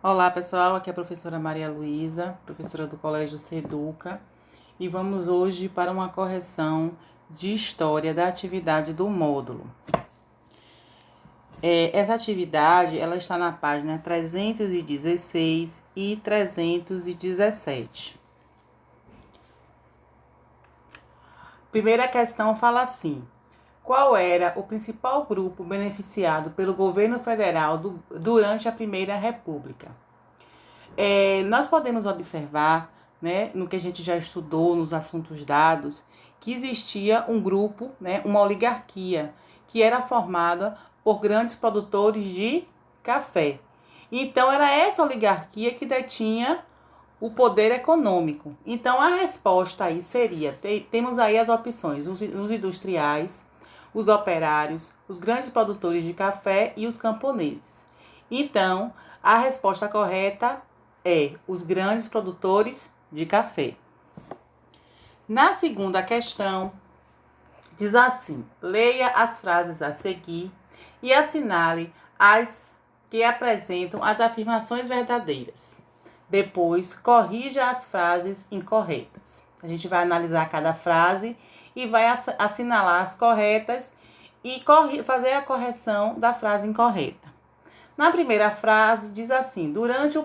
Olá pessoal, aqui é a professora Maria Luísa, professora do Colégio Seduca, e vamos hoje para uma correção de história da atividade do módulo. Essa atividade ela está na página 316 e 317. Primeira questão fala assim: qual era o principal grupo beneficiado pelo governo federal durante a Primeira República? Nós podemos observar, né, no que a gente já estudou nos assuntos dados, que existia um grupo, né, uma oligarquia, que era formada por grandes produtores de café. Então, era essa oligarquia que detinha o poder econômico. Então, a resposta aí seria, temos aí as opções, os industriais, os operários, os grandes produtores de café e os camponeses. Então, a resposta correta é os grandes produtores de café. Na segunda questão, diz assim: leia as frases a seguir e assinale as que apresentam as afirmações verdadeiras. Depois, corrija as frases incorretas. A gente vai analisar cada frase e vai assinalar as corretas e fazer a correção da frase incorreta. Na primeira frase, diz assim: durante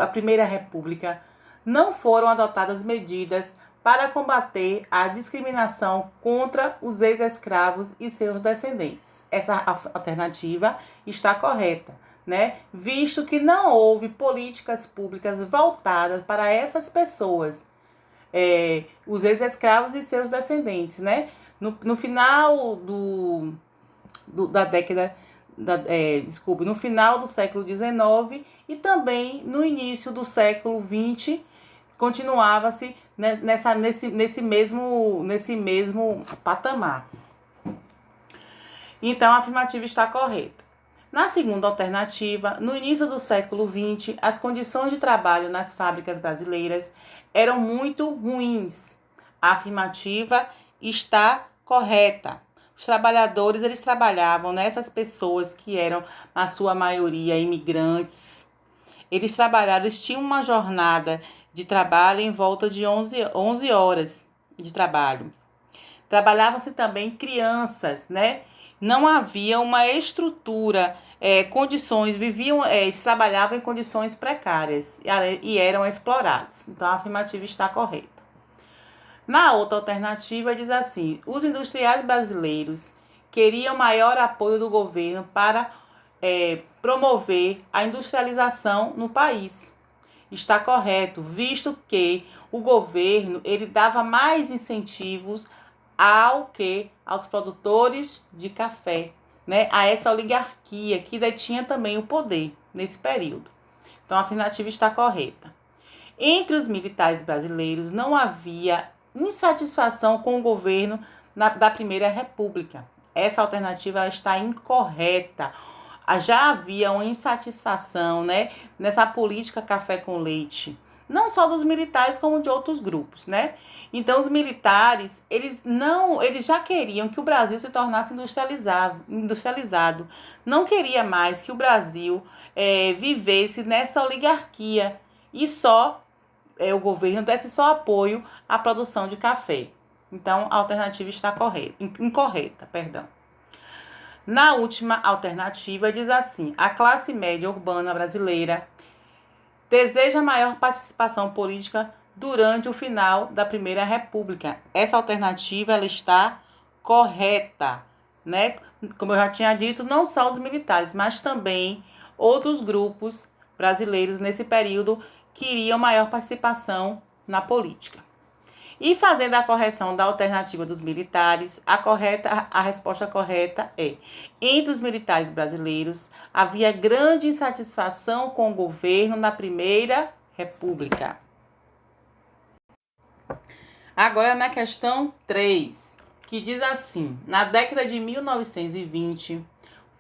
a Primeira República, não foram adotadas medidas para combater a discriminação contra os ex-escravos e seus descendentes. Essa alternativa está correta, né? Visto que não houve políticas públicas voltadas para essas pessoas, os ex-escravos e seus descendentes, né? No final da década no final do século XIX e também no início do século XX, continuava-se nesse mesmo patamar. Então, a afirmativa está correta. Na segunda alternativa, no início do século XX, as condições de trabalho nas fábricas brasileiras eram muito ruins. A afirmativa está correta. Os trabalhadores, eles trabalhavam nessas pessoas que eram, na sua maioria, imigrantes. Eles tinham uma jornada de trabalho em volta de 11 horas de trabalho. Trabalhavam-se também crianças, né? Não havia uma estrutura, condições, eles trabalhavam em condições precárias e eram explorados. Então, a afirmativa está correta. Na outra alternativa, diz assim: os industriais brasileiros queriam maior apoio do governo para promover a industrialização no país. Está correto, visto que o governo ele dava mais incentivos aos produtores de café, né? A essa oligarquia que detinha também o poder nesse período. Então, a afirmativa está correta. Entre os militares brasileiros não havia insatisfação com o governo da Primeira República. Essa alternativa ela está incorreta. Já havia uma insatisfação, né, nessa política café com leite, não só dos militares como de outros grupos, né? Então, os militares, eles já queriam que o Brasil se tornasse industrializado. Não queria mais que o Brasil vivesse nessa oligarquia e só o governo desse só apoio à produção de café. Então, a alternativa está incorreta. Na última alternativa, diz assim: a classe média urbana brasileira deseja maior participação política durante o final da Primeira República. Essa alternativa ela está correta, né? Como eu já tinha dito, não só os militares, mas também outros grupos brasileiros nesse período queriam maior participação na política. E fazendo a correção da alternativa dos militares, a resposta correta é: entre os militares brasileiros havia grande insatisfação com o governo na Primeira República. Agora na questão 3, que diz assim: na década de 1920,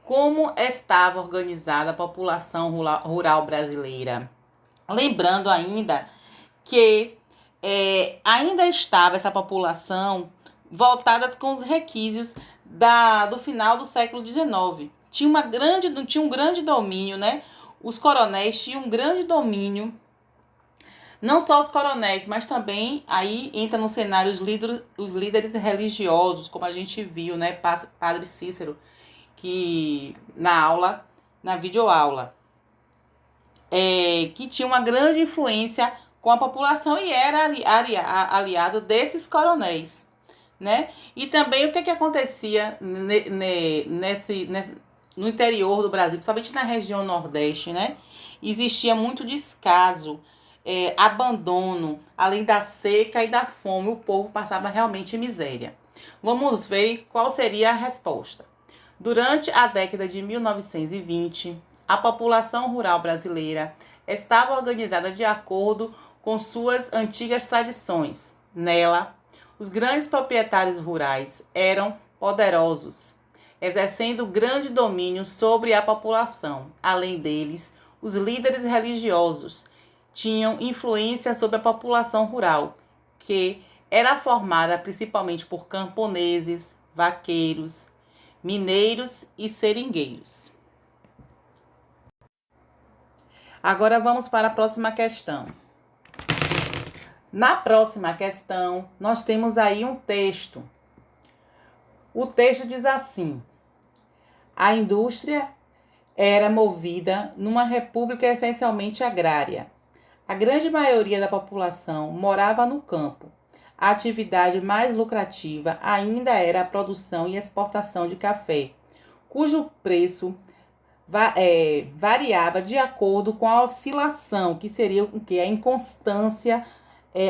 como estava organizada a população rural brasileira? Lembrando ainda que ainda estava essa população voltada com os requisitos do final do século XIX. Tinha um grande domínio, né? os coronéis tinham um grande domínio, não só os coronéis, mas também aí entra no cenário os líderes religiosos, como a gente viu, né, Padre Cícero, que na videoaula, que tinha uma grande influência com a população e era aliado desses coronéis, né? E também o que acontecia no interior do Brasil, principalmente na região Nordeste, né? Existia muito descaso, abandono, além da seca e da fome, o povo passava realmente miséria. Vamos ver qual seria a resposta. Durante a década de 1920, a população rural brasileira estava organizada de acordo com suas antigas tradições. Nela, os grandes proprietários rurais eram poderosos, exercendo grande domínio sobre a população. Além deles, os líderes religiosos tinham influência sobre a população rural, que era formada principalmente por camponeses, vaqueiros, mineiros e seringueiros. Agora vamos para a próxima questão. Na próxima questão, nós temos aí um texto. O texto diz assim: a indústria era movida numa república essencialmente agrária. A grande maioria da população morava no campo. A atividade mais lucrativa ainda era a produção e exportação de café, cujo preço variava de acordo com a oscilação, que seria o que? A inconstância,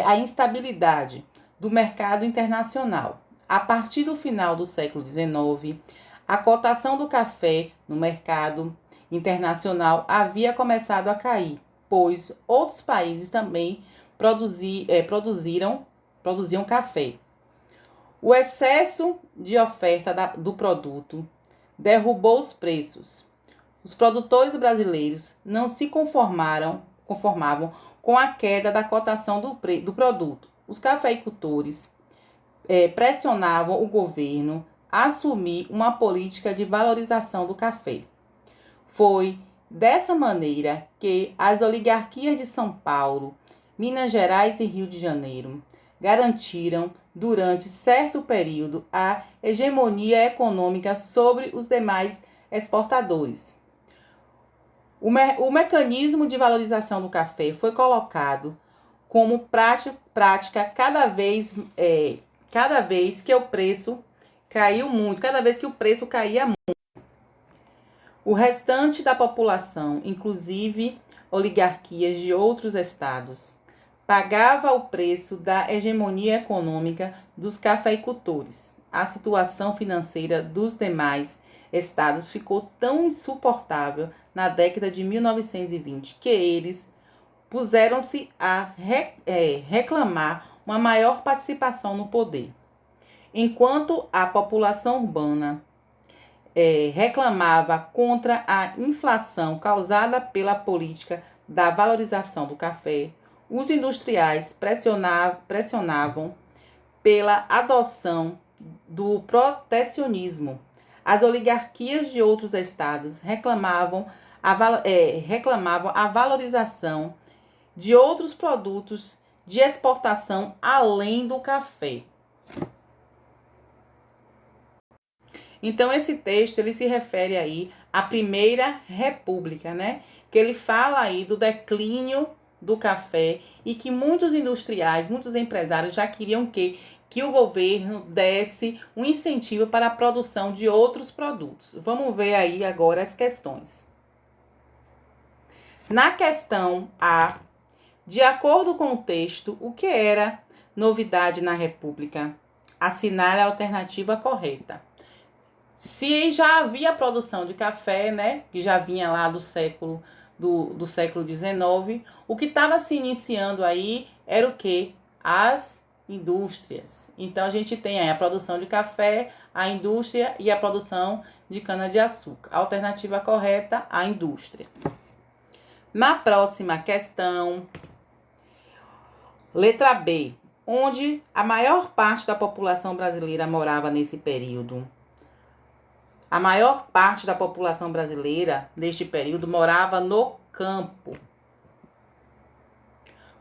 a instabilidade do mercado internacional. A partir do final do século XIX, a cotação do café no mercado internacional havia começado a cair, pois outros países também produziam café. O excesso de oferta do produto derrubou os preços. Os produtores brasileiros não se conformavam com a queda da cotação do produto. Os cafeicultores pressionavam o governo a assumir uma política de valorização do café. Foi dessa maneira que as oligarquias de São Paulo, Minas Gerais e Rio de Janeiro garantiram, durante certo período, a hegemonia econômica sobre os demais exportadores. O mecanismo de valorização do café foi colocado como prática cada vez que o preço caiu muito, cada vez que o preço caía muito. O restante da população, inclusive oligarquias de outros estados, pagava o preço da hegemonia econômica dos cafeicultores. A situação financeira dos demais estados ficou tão insuportável na década de 1920 que eles puseram-se a reclamar uma maior participação no poder. Enquanto a população urbana reclamava contra a inflação causada pela política da valorização do café, os industriais pressionavam pela adoção do protecionismo. As oligarquias de outros estados reclamavam a valorização de outros produtos de exportação além do café. Então, esse texto ele se refere aí à Primeira República, né? Que ele fala aí do declínio do café e que muitos industriais, muitos empresários já queriam que o governo desse um incentivo para a produção de outros produtos. Vamos ver aí agora as questões. Na questão A, de acordo com o texto, o que era novidade na República? Assinale a alternativa correta. Se já havia produção de café, né, que já vinha lá do século XIX, o que estava se iniciando aí era o quê? As indústrias. Então, a gente tem aí a produção de café, a indústria e a produção de cana-de-açúcar. A alternativa correta, a indústria. Na próxima questão, letra B, onde a maior parte da população brasileira morava nesse período. A maior parte da população brasileira, neste período, morava no campo.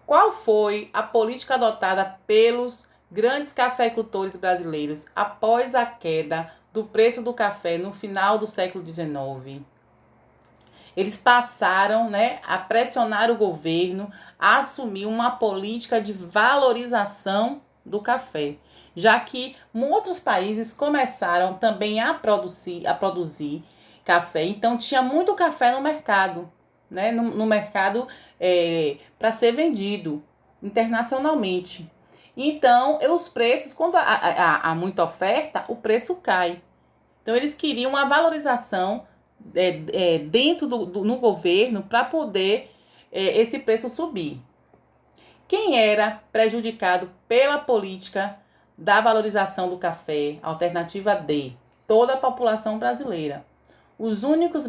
Qual foi a política adotada pelos grandes cafeicultores brasileiros após a queda do preço do café no final do século XIX? Eles passaram, né, a pressionar o governo a assumir uma política de valorização do café, já que outros países começaram também a produzir café. Então tinha muito café no mercado, né, no mercado para ser vendido internacionalmente. Então, os preços, quando há muita oferta, o preço cai. Então, eles queriam uma valorização dentro no governo para poder esse preço subir. Quem era prejudicado pela política da valorização do café? Alternativa D, toda a população brasileira. Os únicos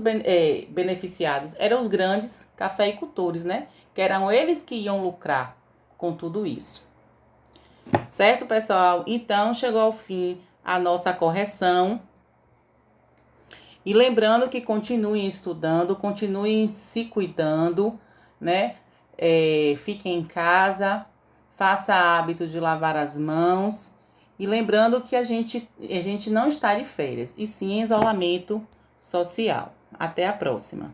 beneficiados eram os grandes cafeicultores, né? Que eram eles que iam lucrar com tudo isso. Certo, pessoal? Então, chegou ao fim a nossa correção. E lembrando que continuem estudando, continuem se cuidando, né? Fiquem em casa, faça hábito de lavar as mãos. E lembrando que a gente não está de férias, e sim em isolamento social. Até a próxima.